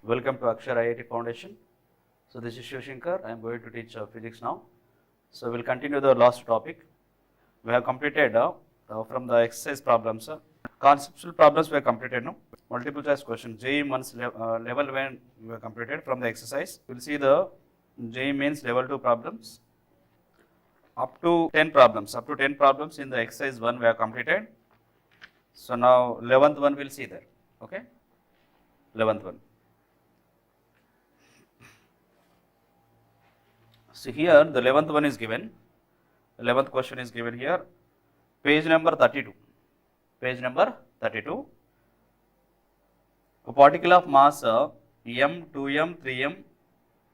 Welcome to Akshar IIT Foundation. So this is Shivshankar. I am going to teach physics now. So we'll continue the last topic. We have completed from the exercise problems. Conceptual problems we have completed now. Multiple choice questions. JEE Mains level 1 we have completed from the exercise. We'll see the JEE Mains level 2 problems. Up to 10 problems. Up to 10 problems in the exercise 1 we have completed. So now 11th one we'll see there. Okay. 11th one. So here the 11th one is given, 11th question is given here, page number 32, page number 32. A particle of mass m, 2m, 3m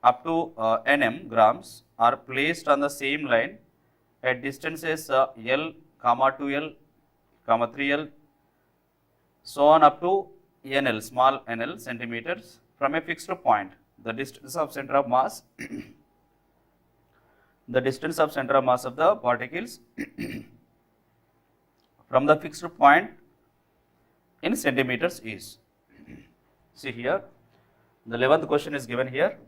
up to nm grams are placed on the same line at distances L, 2L, 3L, so on up to nl, small nl centimeters from a fixed point. The distance of center of mass the distance of center of mass of the particles from the fixed point in centimeters is. See here, the 11th question is given here.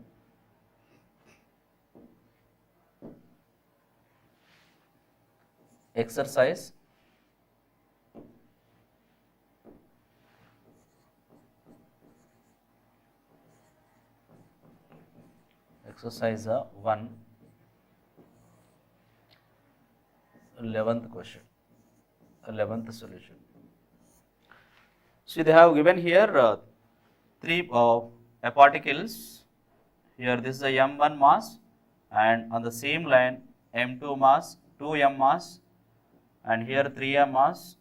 Exercise exercise 1. 11th question, 11th solution. See, they have given here three particles. Here this is a m1 mass, and on the same line m2 mass, 2m mass, and here 3m mass,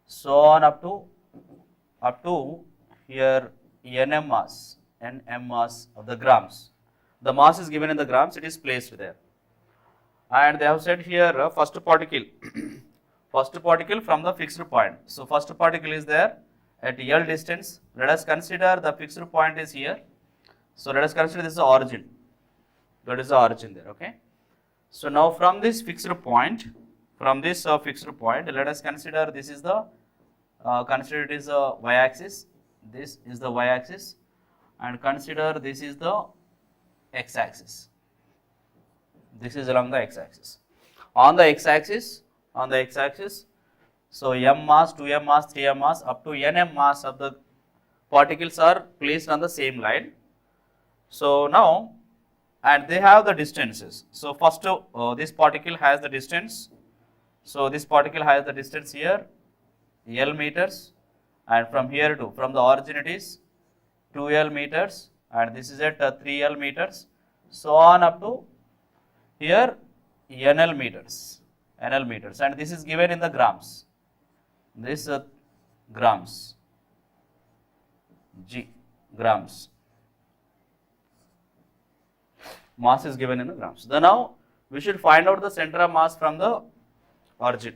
so on up to here nm mass, nm mass of the grams. The mass is given in the grams, it is placed there. And they have said here first particle first particle from the fixed point. So first particle is there at L distance. Let us consider the fixed point is here. So let us consider this is the origin. That is the origin there. Okay. So now from this fixed point, let us consider this is the consider it is the y-axis. This is the y-axis, and consider this is the x-axis. This is along the x-axis. On the x-axis, so m mass, 2m mass, 3m mass up to nm mass of the particles are placed on the same line. So now, and they have the distances. So first this particle has the distance. So this particle has the distance here, L meters, and from here to, from the origin it is 2L meters, and this is at 3L meters, so on up to here NL meters, and this is given in the grams. This grams, G grams. Mass is given in the grams. Then now we should find out the center of mass from the origin.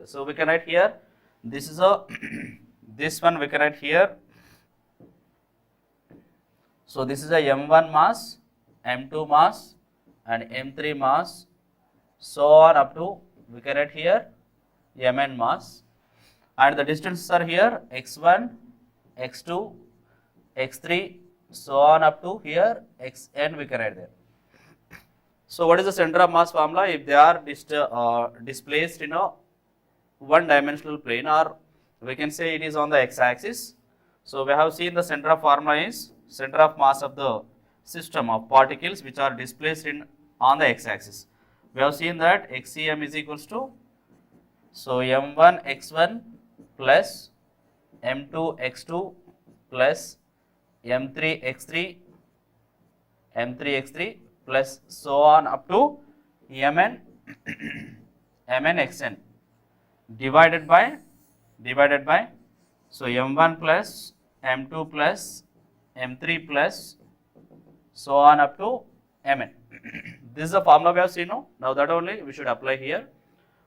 So we can write here. This is a this one we can write here. So this is a m1 mass, m2 mass, and m3 mass, so on up to, we can write here mn mass, and the distances are here x1, x2, x3, so on up to here xn we can write there. So what is the center of mass formula? If they are displaced in a one dimensional plane, or we can say it is on the x-axis. So we have seen the center of formula is center of mass of the system of particles which are displaced on the x-axis. We have seen that xcm is equals to, so m1 x1 plus m2 x2 plus m3 x3 plus so on up to mn xn divided by so m1 plus m2 plus m3 plus so on up to mn. This is the formula we have seen now. Now that only we should apply here.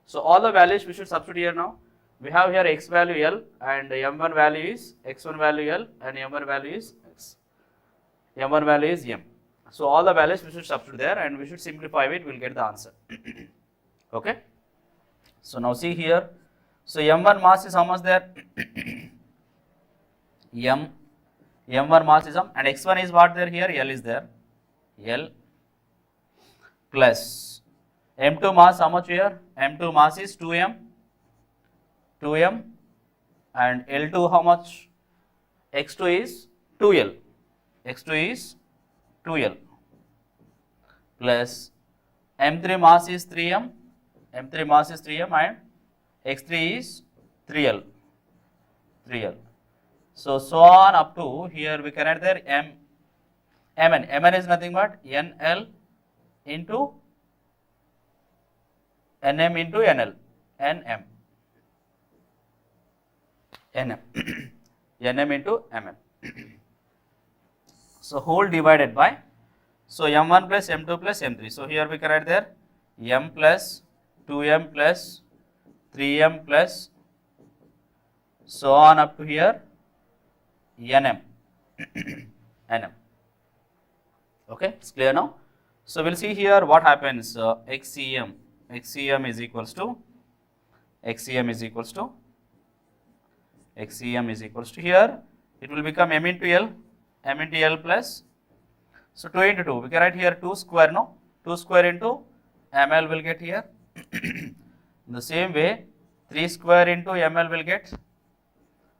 So all the values we should substitute here now. We have here x value L, and m1 value is x1 value L, and m1 value is x. m1 value is m. So all the values we should substitute there, and we should simplify it, we will get the answer. Okay. So now see here. So m1 mass is how much there? m, m1 mass is m, and x1 is what there here, L is there, L plus m2 mass, how much here, m2 mass is 2m, and L2 how much, x2 is 2L, x2 is 2L plus m3 mass is 3m, m3 mass is 3m, and x3 is 3L. So on up to here we can write there mn is nothing but NL into NM into NL, NM NM into MM. So whole divided by, so m1 plus m2 plus m3. So here we can write there m plus 2m plus 3m plus so on up to here nm nm. Okay, it's clear now. So we'll see here what happens. xcm is equals to here it will become m into L plus, so 2 into 2 we can write here 2 square, no, 2 square into ml will get here. In the same way 3 square into ml will get,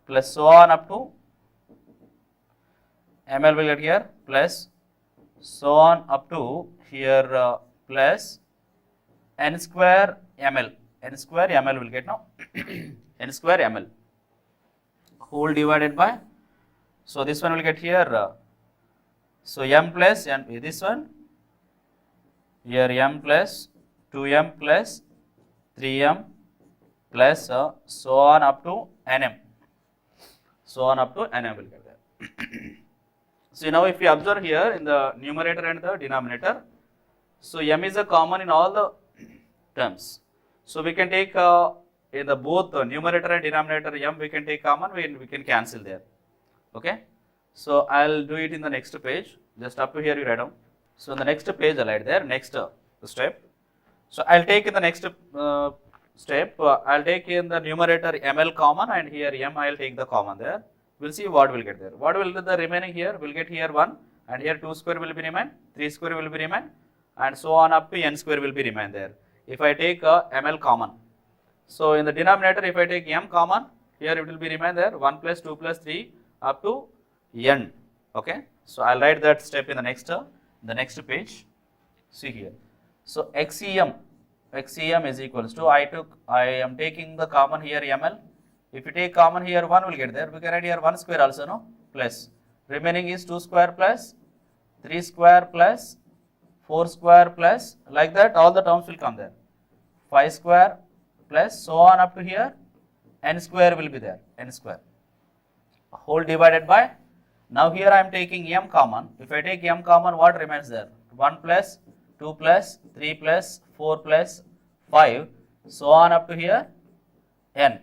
plus so on up to ml will get here, plus so on up to here plus n square ml will get now n square ml whole divided by, so this one will get here so m plus, and this one here m plus 2m plus 3m plus so on up to nm, will get there. So now if you observe here in the numerator and the denominator, so m is a common in all the terms. So we can take in the both numerator and denominator m we can take common, we can cancel there. Okay. So I'll do it in the next page. Just up to here you write down. So in the next page I'll write there next step. So I'll take in the next step. I'll take in the numerator ml common, and here m I'll take the common there. We'll see what will get there. What will the remaining here? We'll get here 1, and here 2 square will be remain, 3 square will be remain, and so on up to n square will be remain there. If I take ml common, so in the denominator if I take m common, here it will be remain there 1 plus 2 plus 3 up to n. Okay. So I'll write that step in the next page. See here. So xcm is equals to, I am taking the common here ml. If you take common here 1 will get there, we can write here 1 square also, no, plus remaining is 2 square plus 3 square plus 4 square plus, like that all the terms will come there, 5 square plus so on up to here n square will be there, n square whole divided by, now here I am taking m common. If I take m common, what remains there, 1 plus 2 plus 3 plus 4 plus 5 so on up to here n.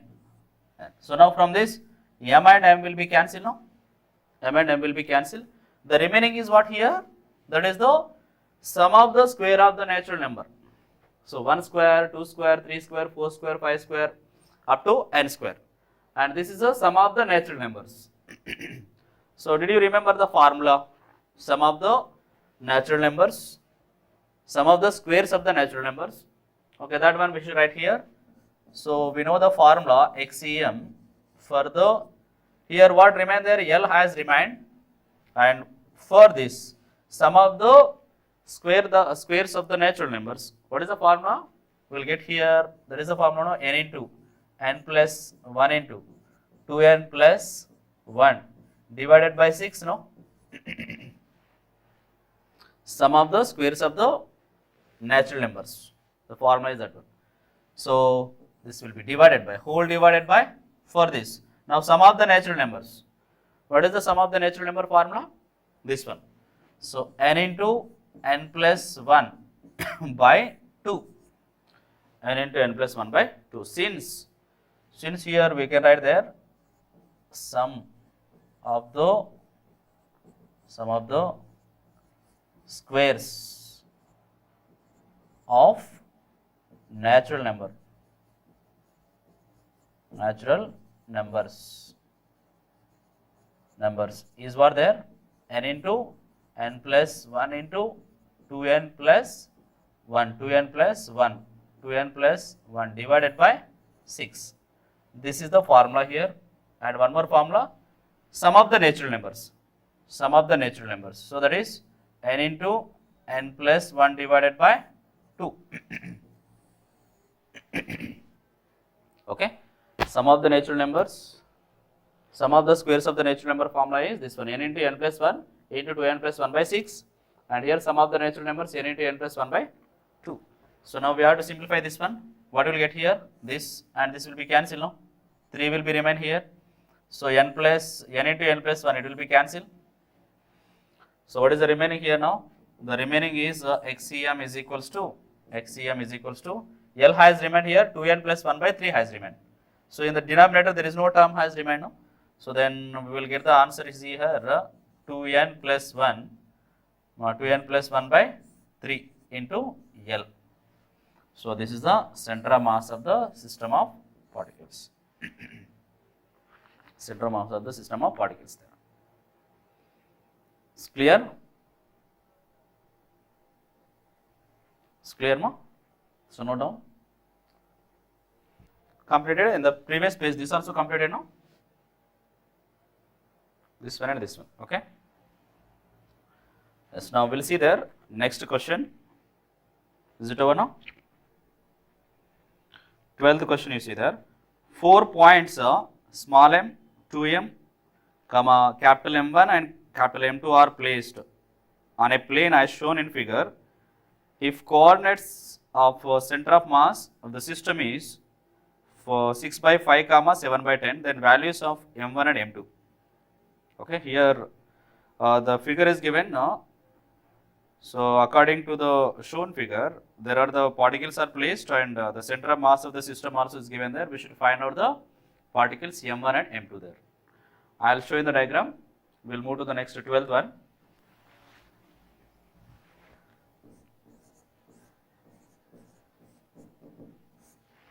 So now from this m and m will be cancelled, no, m and m will be cancelled. The remaining is what here, that is the sum of the square of the natural number. So 1 square, 2 square, 3 square, 4 square, 5 square up to n square, and this is the sum of the natural numbers. So did you remember the formula? Sum of the natural numbers, sum of the squares of the natural numbers. Okay, that one we should write here. So we know the formula xcm for the, here what remain there, L has remained, and for this sum of the squares of the natural numbers, what is the formula? We will get here, there is a formula, no, n into n plus 1 into 2n plus 1 divided by 6, no, sum of the squares of the natural numbers, the formula is that one. So this will be divided by, whole divided by, for this. Now sum of the natural numbers, what is the sum of the natural number formula? This one. So n into n plus 1 by 2, n into n plus 1 by 2. Since here we can write there sum of the squares of natural numbers. numbers is what there? N into n plus 1 into 2n plus 1, 2n plus 1, 2n plus 1 divided by 6. This is the formula here. And one more formula, sum of the natural numbers. Sum of the natural numbers. So that is n into n plus 1 divided by 2. Okay. Sum of the natural numbers. Sum of the squares of the natural number formula is this one, n into n plus 1 into 2n plus 1 by 6. And here sum of the natural numbers n into n plus 1 by 2. So now we have to simplify this one. What will get here? This and this will be cancelled now. 3 will be remain here. So n into n plus 1, it will be cancelled. So what is the remaining here now? The remaining is xcm is equals to L has remained here, 2n plus 1 by 3 has remained. So in the denominator there is no term has remained now. So then we will get the answer is here 2n plus 1 by 3 into L. So this is the center of mass of the system of particles. Center of mass of the system of particles there. It's clear? It's clear, ma? So note down. Completed in the previous page. This also completed now. This one and this one. Okay. Yes. Now we'll see there. Next question. Is it over now? 12th question you see there. 4 points small m, 2m, comma capital M1 and capital M2 are placed on a plane as shown in figure. If coordinates of center of mass of the system is for 6 by 5 comma 7 by 10, then values of M1 and M2. Okay, here the figure is given. So according to the shown figure, there are the particles are placed and the center of mass of the system also is given there. We should find out the particles M1 and M2 there. I will show in the diagram. We will move to the next 12th one.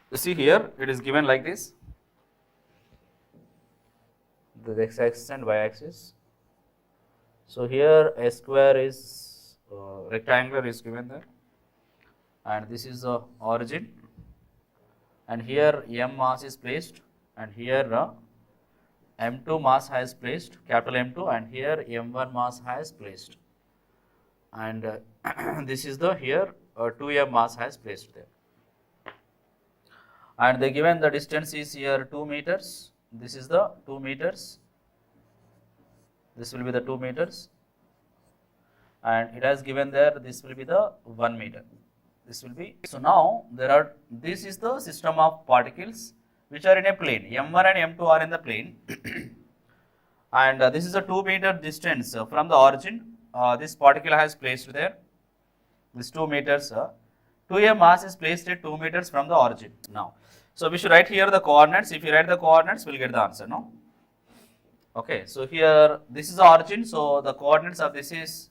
You see here, it is given like this. The x-axis and y-axis. So here a square is rectangular is given there, and this is the origin, and here M mass is placed, and here M2 mass has placed, capital M2, and here M1 mass has placed, and this is the here 2M mass has placed there, and they given the distance is here 2 meters. This is the 2 meters. This will be the 2 meters, and it has given there this will be the 1 meter. This will be, so now there are, this is the system of particles which are in a plane. M1 and M2 are in the plane and this is a 2 meter distance from the origin. This particle has placed there, this 2 meters, 2m mass is placed at 2 meters from the origin. Now, so we should write here the coordinates. If you write the coordinates, we'll get the answer, no? Okay, so here this is the origin, so the coordinates of this is,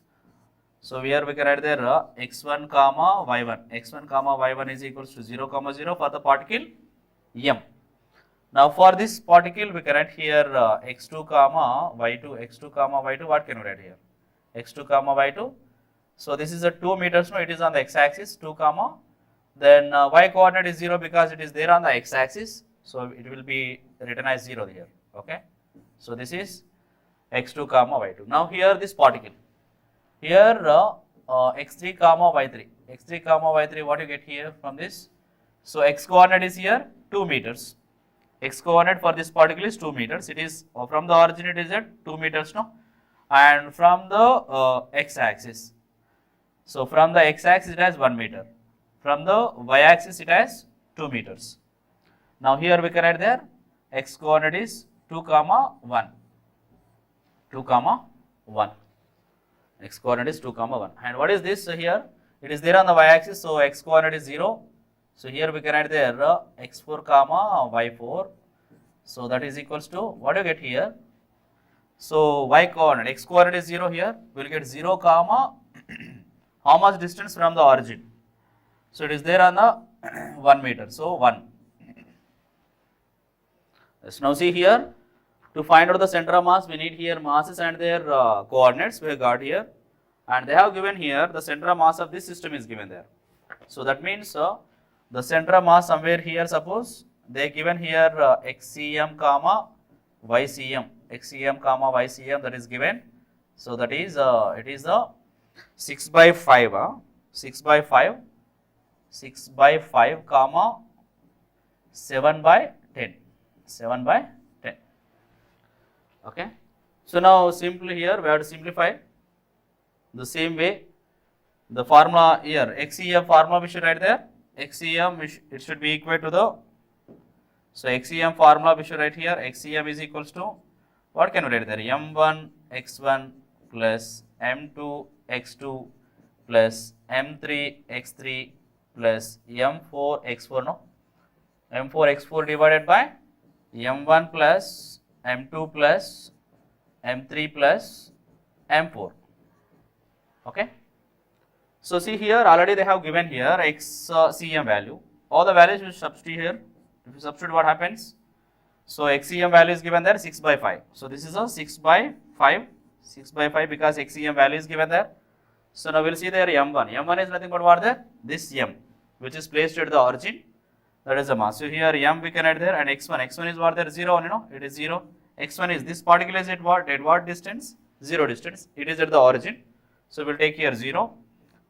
so here we can write there x1 comma y1, x1 comma y1 is equals to 0 comma 0 for the particle m. Now for this particle we can write here x2 comma y2, what can we write here? x2 comma y2, so this is a 2 meters, no, it is on the x-axis, 2 comma, then y coordinate is 0 because it is there on the x-axis, so it will be written as 0 here, okay. So this is x2 comma y2. Now here this particle, here x3 comma y3, what you get here from this? So x coordinate is here 2 meters. X coordinate for this particle is 2 meters. It is from the origin it is at 2 meters, no, and from the x-axis. So from the x-axis it has 1 meter. From the y-axis it has 2 meters. Now here we can write there x coordinate is 2 comma 1. X coordinate is 2 comma 1. And what is this here? It is there on the y-axis, so x coordinate is 0. So here we can write there x4 comma y4. So that is equals to, what do you get here? So y coordinate, x coordinate is 0 here. We will get 0 comma how much distance from the origin? So it is there on the 1 meter. So 1. Let's now see here. To find out the center of mass, we need here masses and their coordinates we have got here, and they have given here the center of mass of this system is given there. So that means the center of mass somewhere here, suppose they given here xcm comma ycm, xcm comma ycm, that is given. So that is it is the 6 by 5, 6 by 5, 6 by 5 comma 7 by 10, 7 by 10. Okay. So now simply here we have to simplify the same way. The formula here, xcm formula we should write there. xcm it should be equal to the, so xcm formula we should write here. xcm is equals to, what can we write there? m1 x1 plus m2 x2 plus m3 x3 plus m4 x4, no, m4 x4 divided by m1 plus m2 plus m3 plus m4. Okay. So see here already they have given here xcm value. All the values will substitute here. If you substitute, what happens? So xcm value is given there 6 by 5. So this is a 6 by 5, 6 by 5 because xcm value is given there. So now we'll see there m1. m1 is nothing but what there? This m, which is placed at the origin. That is the mass. So here m we can add there, and x1. x1 is what there? 0, you know, it is 0. x1 is, this particle is at what? At what distance? 0 distance. It is at the origin. So we'll take here 0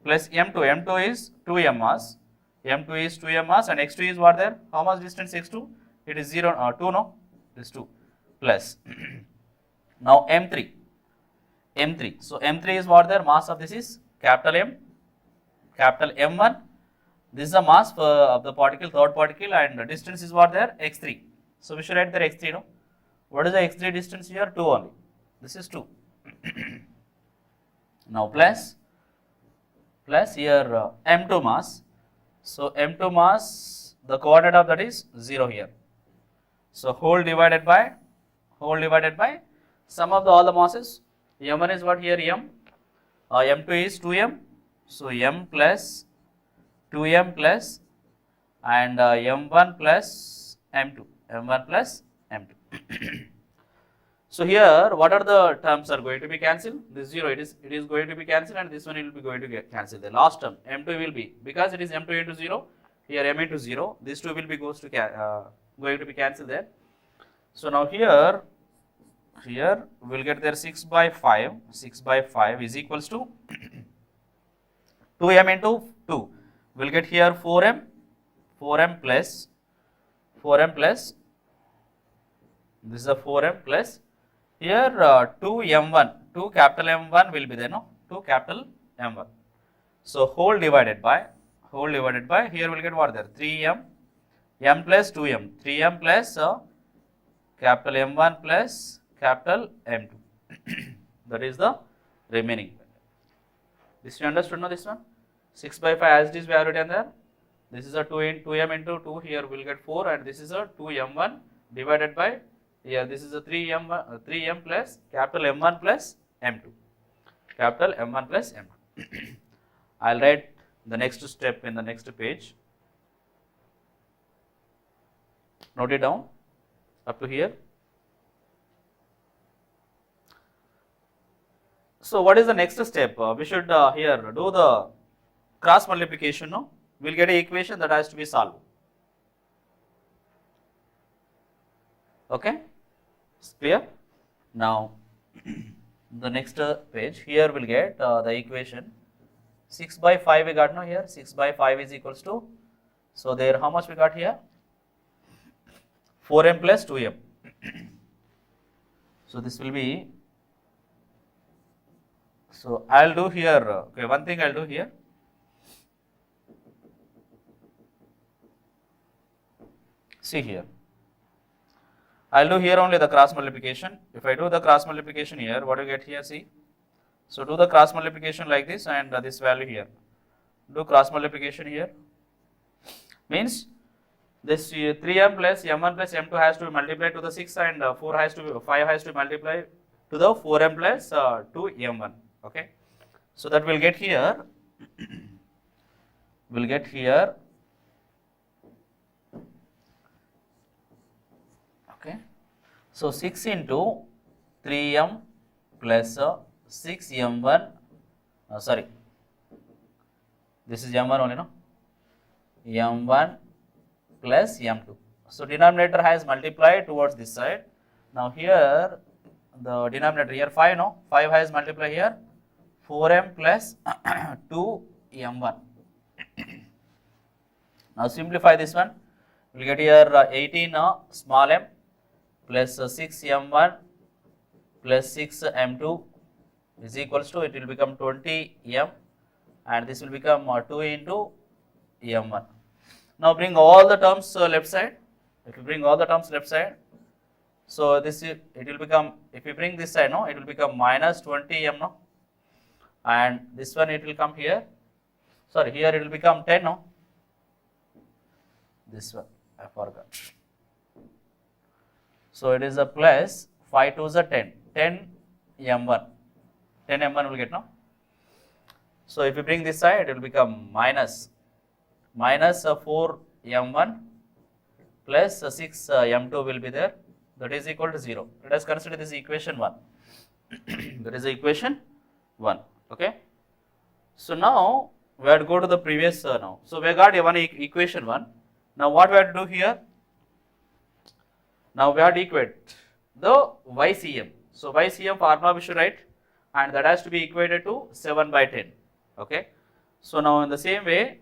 plus m2. m2 is 2m mass. m2 is 2m mass, and x2 is what there? How much distance x2? It is 0, 2, no? It is 2 plus. Now m3. m3. So m3 is what there? Mass of this is capital M, capital M1. This is the mass of the particle, third particle, and the distance is what there? x3. So we should write there x3, no? What is the x3 distance here? 2 only. This is 2. Now plus here m2 mass. So m2 mass, the coordinate of that is 0 here. So whole divided by sum of all the masses. m1 is what here? M. m2 is 2m. So m plus 2m plus and m1 plus m2. m1 plus m2. So here what are the terms are going to be cancelled? This 0 it is going to be cancelled, and this one it will be going to get cancelled. The last term m2 will be, because it is m2 into 0, here m into 0, these two will be going to be cancelled there. So now here we'll get there 6 by 5 is equals to 2m into 2. We'll get here 4m plus this is a 4m plus here 2m1, 2 capital M1 will be there, no? 2 capital M1. So whole divided by here we'll get what there? 3m, m plus 2m, 3m plus capital M1 plus capital M2. That is the remaining. This you understood, no? This one 6 by 5 as it is we have written there. This is a 2m into 2, here we'll get 4, and this is a 2m1 divided by here this is a 3m plus capital M1 plus M2, capital M1 plus M2. I'll write the next step in the next page. Note it down up to here. So what is the next step? We should here do the cross multiplication, no? We'll get an equation that has to be solved. Okay, it's clear? Now the next page, here we'll get the equation 6 by 5 we got, no? Here 6 by 5 is equals to, so there how much we got here? 4m plus 2m. So this will be, so I'll do here, okay, one thing I'll do here. See here, I'll do here only the cross multiplication. If I do the cross multiplication here, what do you get here? See, so do the cross multiplication like this, and this value here. Do cross multiplication here. Means this 3m plus m1 plus m2 has to be multiplied to the 6, and 5 has to be multiplied to the 4m plus 2m1. Okay, so that we'll get here. We'll get here. Okay, So 6 into 3m plus 6m1, sorry, this is m1 only, no? m1 plus m2. So denominator has multiplied towards this side. Now here the denominator here 5, no? 5 has multiplied here 4m plus 2m1. Now simplify this one. We will get here 18 small m plus 6m1 plus 6m2 is equals to, it will become 20m, and this will become 2 into m1. Now bring all the terms left side. If you bring all the terms left side, so this is, it will become, if you bring this side, no, it will become minus 20m, no, and this one it will come here, sorry, here it will become 10, no, this one I forgot. So it is a plus 5 to the 10, 10 m1, 10 m1 will get, no. So if you bring this side, it will become minus 4 m1 plus 6 m2 will be there, that is equal to 0. Let us consider this equation 1. That is equation 1. Okay. So now we have to go to the previous now. So we got one equation 1. Now what we have to do here? Now we have to equate the YCM. So YCM formula we should write, and that has to be equated to 7 by 10. Okay. So now in the same way,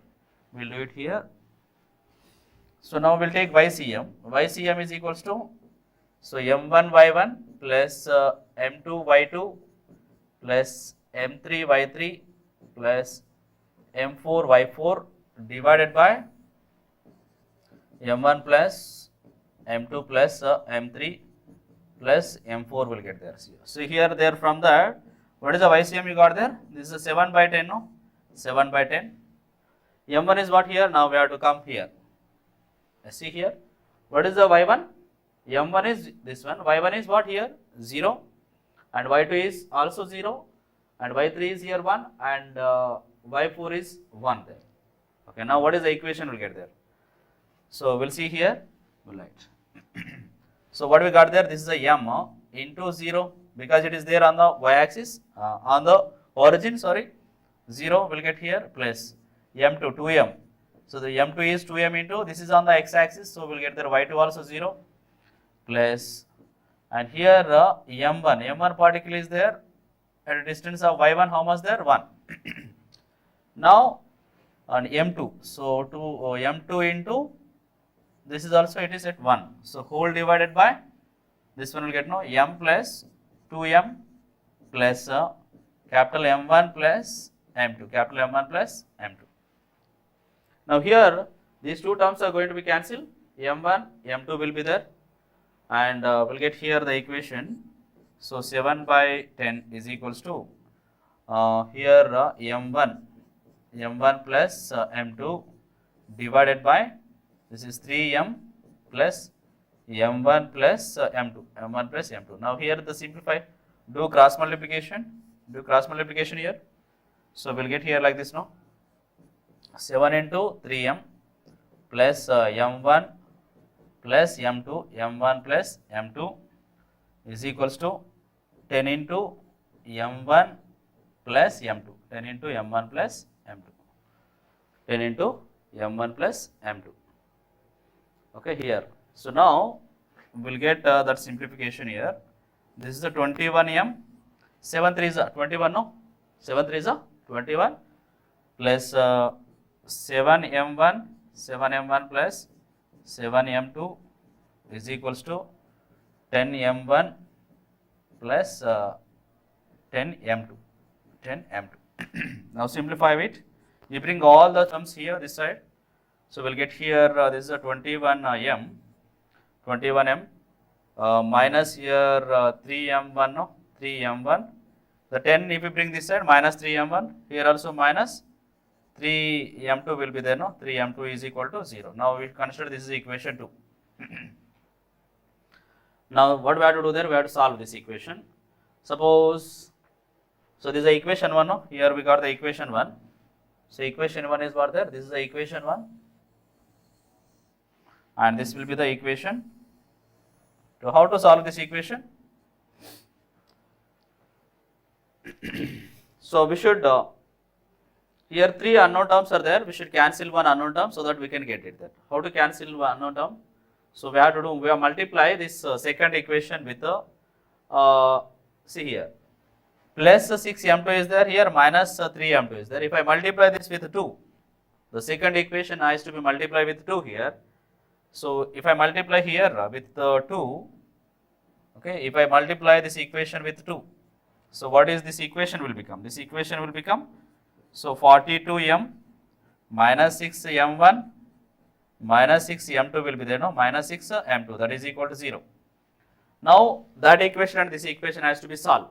we will do it here. So now we will take YCM. YCM is equals to, so M1 Y1 plus M2 Y2 plus M3 Y3 plus M4 Y4 divided by M1 plus M2 plus M3 plus M4 will get there. So here there from that, what is the YCM you got there? This is 7 by 10, no? 7 by 10. M1 is what here? Now we have to come here. See here. What is the Y1? M1 is this one. Y1 is what here? 0. And Y2 is also 0. And Y3 is here 1. And Y4 is 1 there. Okay. Now what is the equation we'll get there? So we'll see here. We'll write. So what we got there? This is a M into 0, because it is there on the y-axis, on the origin, sorry, 0 will get here, plus M2, 2M. So the M2 is 2M into, this is on the x-axis, so we'll get there Y2 also 0, plus, and here M1 particle is there at a distance of Y1, how much there? 1. Now on M2, so M2 into, this is also, it is at 1. So whole divided by, this one will get, no, M plus 2M plus capital M1 plus M2, capital M1 plus M2. Now here, these two terms are going to be cancelled, M1, M2 will be there, and we'll get here the equation. So 7 by 10 is equals to, here M1 plus M2 divided by, this is 3M plus M1 plus M2, Now here the simplify, do cross multiplication here. So we'll get here like this, no? 7 into 3M plus M1 plus M2, M1 plus M2 is equals to 10 into M1 plus M2, 10 into M1 plus M2, 10 into M1 plus M2. Okay, here. So now we'll get that simplification here. This is the 21M, 7 3 is 21, no? 7 3 is 21 plus 7M1 plus 7M2 is equals to 10M1 plus 10M2. Now simplify it. You bring all the terms here this side. So we'll get here this is a 21M minus here 3M1, no? 3M1. The 10 if you bring this side minus 3M1, here also minus 3M2 will be there, no? 3M2 is equal to 0. Now we consider this is equation 2. Now what we have to do there? We have to solve this equation. Suppose, so this is the equation 1, no? Here we got the equation 1. So equation 1 is what there? This is the equation 1. And this will be the equation So how to solve this equation? So we should here three unknown terms are there. We should cancel one unknown term so that we can get it there. How to cancel one unknown term? So we have to do, we have multiply this second equation with the see here, plus 6m2 is there, here minus 3m2 is there. If I multiply this with 2, the second equation has to be multiplied with 2 here. So if I multiply here with 2, okay, if I multiply this equation with 2, so what is this equation will become? This equation will become, so 42m minus 6m1 minus 6m2 will be there, no, minus 6m2, that is equal to 0. Now that equation and this equation has to be solved.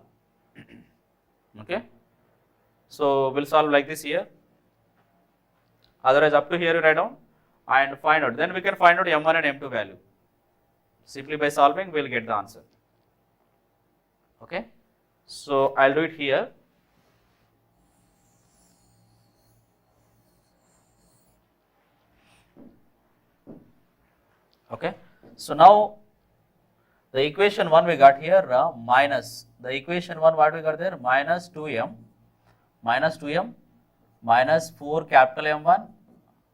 Okay, so we'll solve like this here. Otherwise, up to here you write down and find out. Then we can find out m1 and m2 value. Simply by solving, we'll get the answer. Okay, so I'll do it here. Okay, so now the equation 1 we got here minus, the equation 1 what we got there, minus 2m minus 4 capital M1,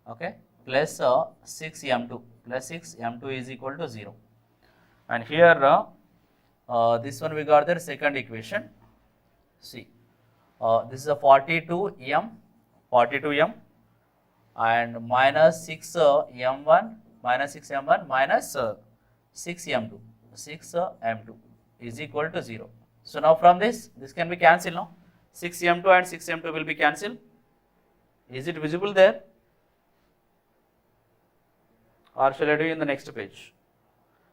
okay, plus 6m2 plus 6m2 is equal to 0. And here this one we got there second equation. See, this is a 42m and minus 6m1 minus 6m1 minus 6m2 is equal to 0. So now from this can be cancelled now. 6m2 and 6m2 will be cancelled. Is it visible there? Or shall I do it in the next page?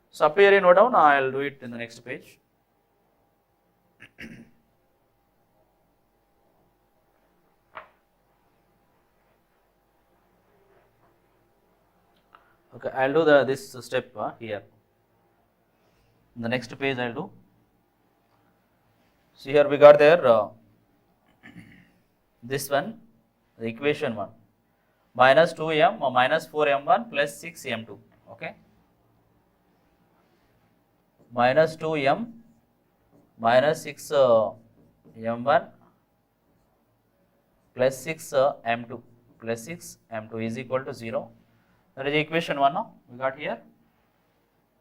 So up here you note down, I will do it in the next page. Okay, I will do this step here. In the next page I will do. See here we got there this one, the equation 1, minus 2m or minus 4m1 plus 6m2, okay, minus 2m minus 6m1 plus 6m2 plus 6m2 is equal to 0. That is equation 1 now we got here.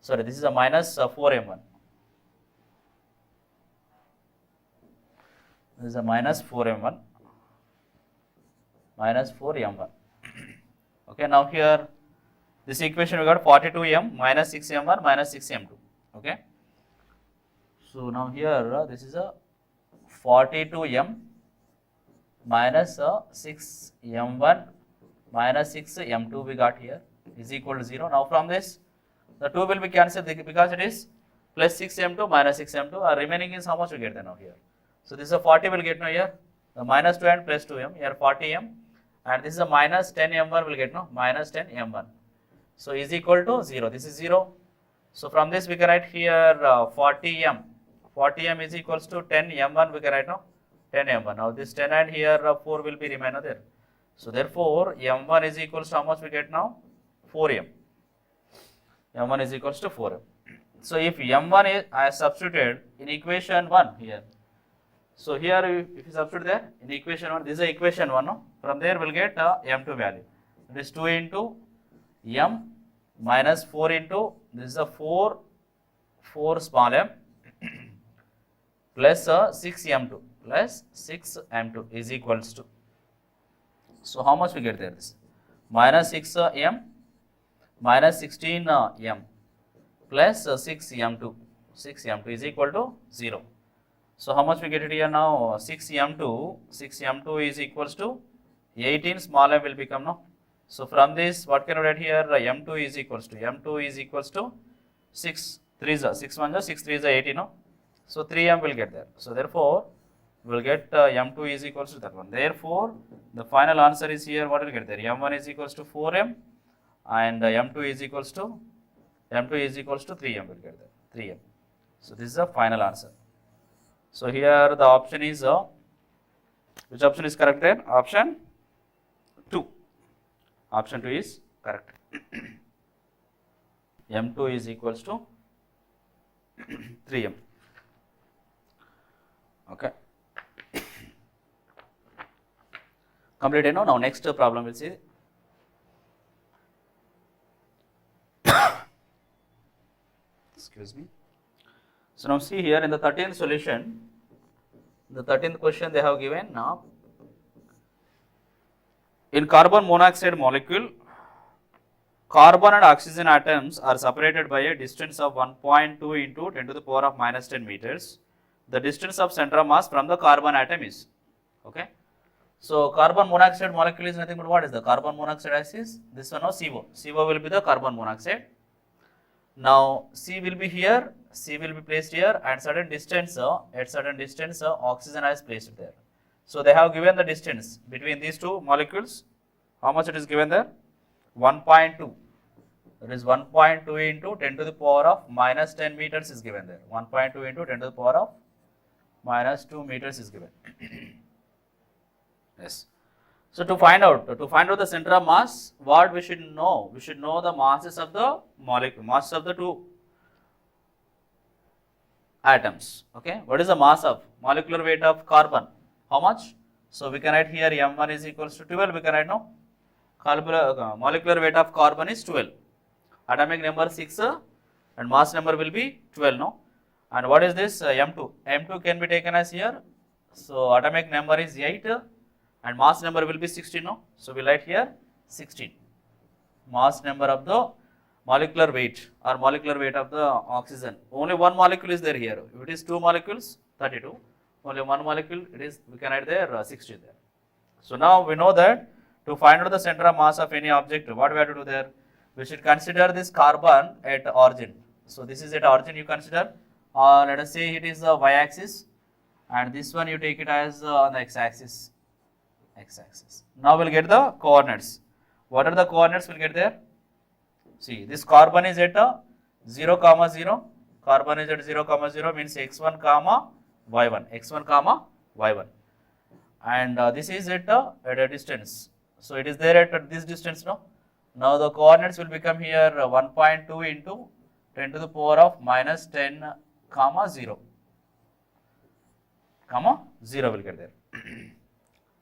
Sorry, this is a minus 4m1. This is a minus 4m1. Minus 4m1. Okay, now here this equation we got 42m minus 6m1 minus 6m2. Okay, so now here this is a 42m minus 6m1 minus 6m2 we got here is equal to 0. Now from this the 2 will be cancelled because it is plus 6m2 minus 6m2. Remaining is how much we get then now here. So this is a 40 will get now here, the minus 2 and plus 2m, here 40m, and this is a minus 10m1 will get now minus 10m1. So is equal to 0. This is 0. So from this we can write here 40m. 40m is equals to 10m1 we can write now 10m1. Now this 10 and here 4 will be remain there. So therefore m1 is equals to how much we get now? 4m. m1 is equals to 4m. So if m1 is I substituted in equation 1 here. So here if you substitute there in equation 1, this is equation 1, no? From there we will get m2 value. It is 2 into m minus 4 into, this is a 4 small m plus 6m2 plus 6m2 is equals to. So how much we get there? This minus 6m minus 16m plus 6m2 is equal to 0. So how much we get it here now? 6m2 is equals to 18 small m will become now. So from this what can we write here? m2 is equals to 6 3 is 6 1 is 6 3 is 18, no? So 3m will get there. So therefore we will get m2 is equals to that one. Therefore the final answer is here, what will get there? m1 is equals to 4m and m2 is equals to 3m will get there, 3m. So this is the final answer. So here the option is, which option is correct there? Option 2. Option 2 is correct. m2 is equals to 3m. Okay. Complete. Now next problem we'll see. Excuse me. So now see here in the 13th solution, the 13th question they have given now. In carbon monoxide molecule, carbon and oxygen atoms are separated by a distance of 1.2 into 10 to the power of minus 10 meters. The distance of center of mass from the carbon atom is, okay. So carbon monoxide molecule is nothing but what is the carbon monoxide is this one of CO. CO will be the carbon monoxide. Now C will be here, C will be placed here, and certain distance, oxygen is placed there. So they have given the distance between these two molecules. How much it is given there? 1.2. There is 1.2 into 10 to the power of minus 10 meters is given there. 1.2 into 10 to the power of minus 2 meters is given. Yes. So to find out the center of mass, what we should know? We should know the masses of the molecule, masses of the two atoms. Okay. What is the mass of molecular weight of carbon? How much? So we can write here m1 is equals to 12. We can write now. Molecular weight of carbon is 12. Atomic number 6 and mass number will be 12 no. And what is this m2? M2 can be taken as here. So atomic number is 8 and mass number will be 16 no. So we write here 16. Mass number of the molecular weight or molecular weight of the oxygen. Only one molecule is there here. If it is two molecules, 32. Only one molecule, it is, we can write there 60 there. So now we know that to find out the center of mass of any object, what we have to do there? We should consider this carbon at origin. So this is at origin you consider, or let us say it is the y-axis, and this one you take it as on the x-axis. Now we'll get the coordinates. What are the coordinates we'll get there? See, this carbon is at 0, 0. Carbon is at 0, 0 means x1, y1, and this is at a distance. So it is there at this distance no. Now the coordinates will become here 1.2 into 10 to the power of minus 10, 0, 0 will get there.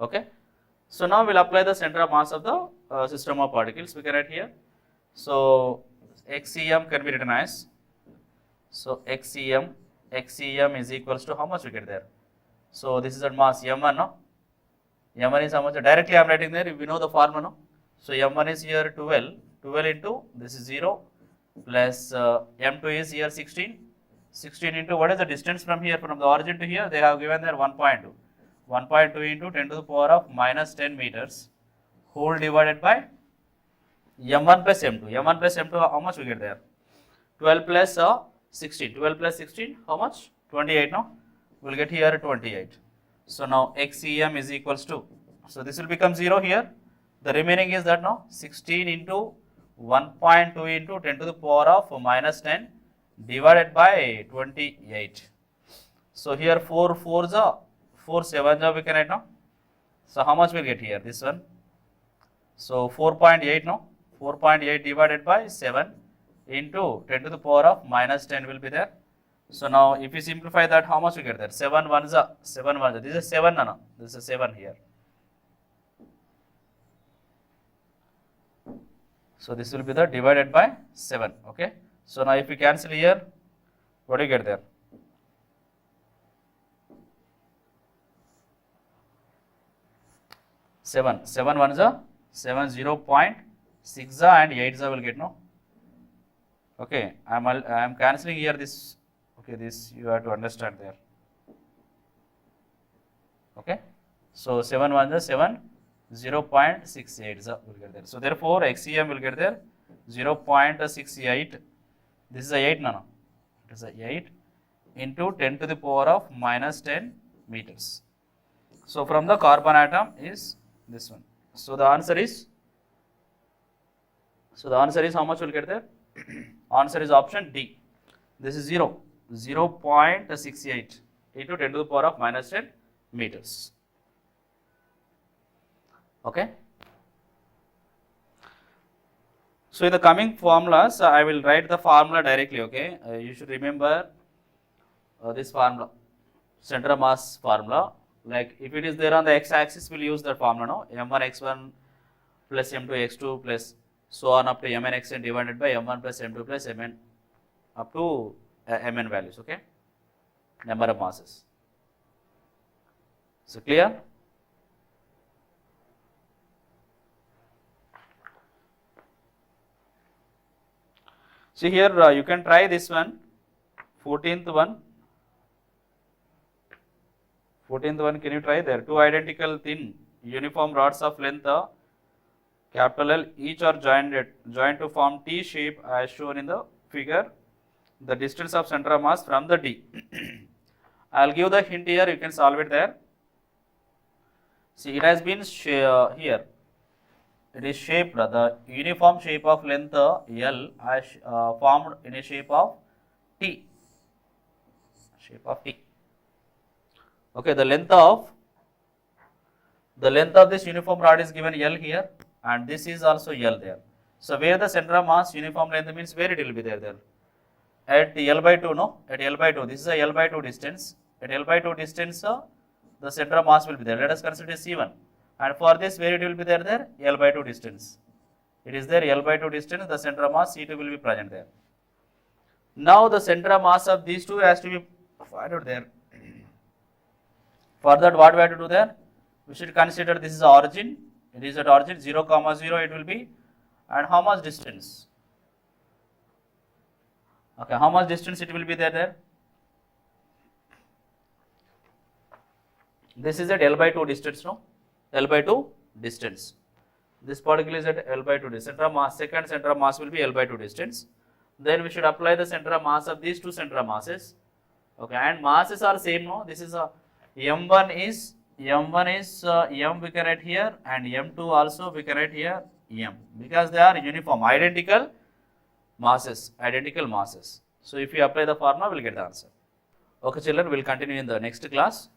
Okay. So now we'll apply the center of mass of the system of particles. We can write here. So xcm can be written as, so xcm is equals to how much we get there? So this is at mass m1 no. m1 is how much? Directly I am writing there, we know the formula no. So m1 is here 12 into this is 0 plus m2 is here 16 into what is the distance from here, from the origin to here? They have given there 1.2 into 10 to the power of minus 10 meters whole divided by m1 plus m2. How much we get there? 12 plus 16. 12 plus 16 how much? 28 no. We'll get here 28. So now xcm is equals to, so this will become 0 here. The remaining is that now 16 into 1.2 into 10 to the power of minus 10 divided by 28. So here 4 7 we can write now. So how much we'll get here? This one. So 4.8 no. 4.8 divided by 7 into 10 to the power of minus 10 will be there. So now if you simplify that, how much we get there? 7 1s. This is 7 no. This is 7 here. So this will be the divided by 7. Okay. So now if we cancel here, what do you get there? 7 1s, 7 0.6 and 8 will get no. Okay, I am cancelling here this. Okay, this you have to understand there. Okay, so 7 1s 7 0.68 will get there. So therefore xcm will get there 0.68. This is a 8 no. It is a 8 into 10 to the power of minus 10 meters. So from the carbon atom is this one. So the answer is how much will get there? Answer is option D. This is 0.68 into 10 to the power of minus 10 meters. Okay. So in the coming formulas, I will write the formula directly. Okay. You should remember this formula, center of mass formula. Like if it is there on the x-axis, we'll use that formula, no? m1 x1 plus m2 x2 plus so on up to mn xn divided by m1 plus m2 plus mn up to mn values, okay? Number of masses. So clear? See here, you can try this one, 14th one. 14th one, can you try there? Two identical thin uniform rods of length capital L, each are joined to form T shape as shown in the figure. The distance of center of mass from the D. I will give the hint here, you can solve it there. See, it has been here. It is shaped, the uniform shape of length L as formed in a shape of T. Shape of T. Okay, the length of this uniform rod is given L here, and this is also L there. So where the center of mass uniform length means where it will be there. At L by 2, no? At L by 2, this is a L by 2 distance. At L by 2 distance, the center of mass will be there. Let us consider C1. And for this, where it will be there? L by 2 distance. It is there, L by 2 distance, the center of mass C2 will be present there. Now the center of mass of these two has to be found there. For that, what we have to do there? We should consider this is origin. It is at origin 0, 0 it will be. And how much distance? Okay, how much distance it will be there? This is at L by 2 distance, no? L by 2 distance. This particle is at L by 2 distance. Center of mass, second center of mass will be L by 2 distance. Then we should apply the center of mass of these two center of masses. Okay, and masses are same, no? This is a M1 is M we can write here, and M2 also we can write here M, because they are uniform, identical masses. So if you apply the formula, we will get the answer. Okay children, we will continue in the next class.